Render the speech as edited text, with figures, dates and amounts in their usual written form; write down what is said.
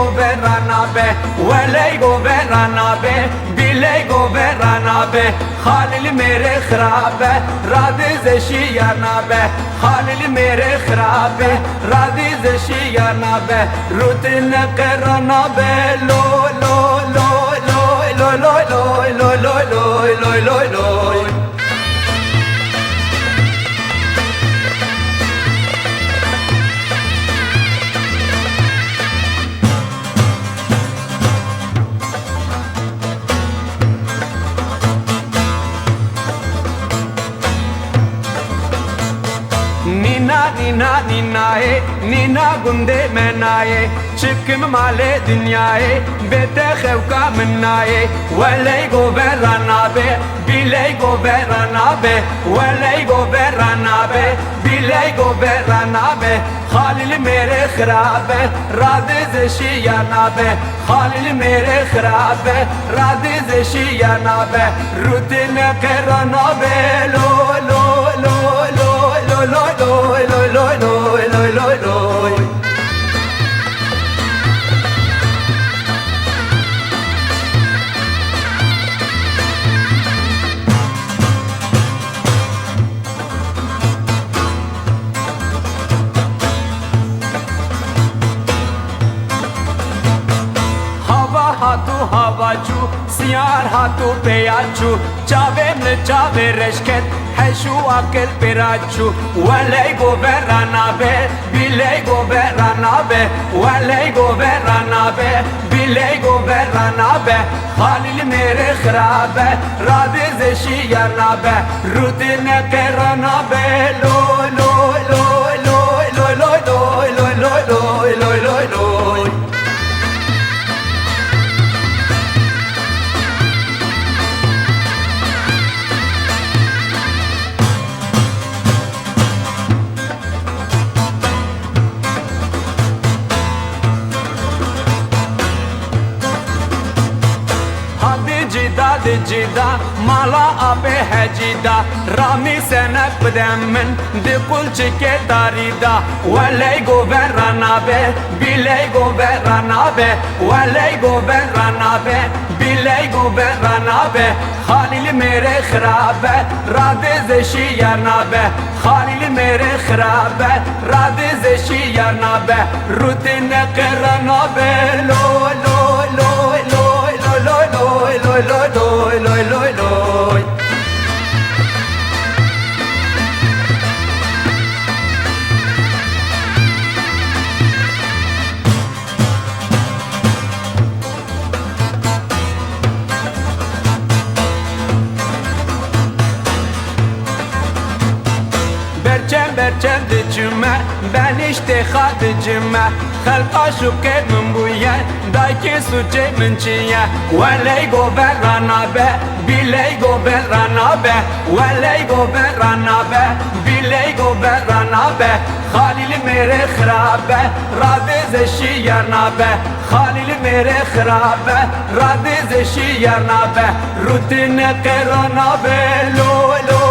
governa be, wale governa be, bile governa be. Halil mere khrabe, radiz shiyana be. Halil mere khrabe, radiz shiyana be. Rutin qirana be, lo lo lo lo lo lo lo lo lo lo lo lo. Nina ninae, nina gunde menae, çıkım male dünyayı, bete xevka menae, veley governa be, biley governa be, veley governa be, biley governa be. Halil mere khrabe, radiz shiyana be, Halil mere khrabe, radiz shiyana be, rutin qirana be, lo lo lo lo lo lo lo lo lo lo lo lo. Hatu havacu, siyar hatu peyacu, çavemle çave reşket, heşu akıl peracu. Veley governa be, biley governa be, veley governa be, biley governa be. Halil mere khrabe, radiz shiyana be, rutine qirana be, lo lo lo lo lo lo lo lo lo lo lo lo. Cida mala abe hai cida rami senak bdemen de kul chike darida walay governa be bilay governa be walay governa be bilay governa be Halil mere khrabe radiz shiyana be Halil mere khrabe radiz shiyana be rutin qirana be lo lo lo lo lo lo lo lo lo lo lo. Berçem dicime, ben işte xadıcime. Xalqa şuke min buye, dayke suçe min çiye. Veley governa be, biley governa be. Veley governa be, biley governa be. Halil mere khrabe, radiz shiyana be. Halil mere khrabe, radiz shiyana be. Rutin qirana be, lo lo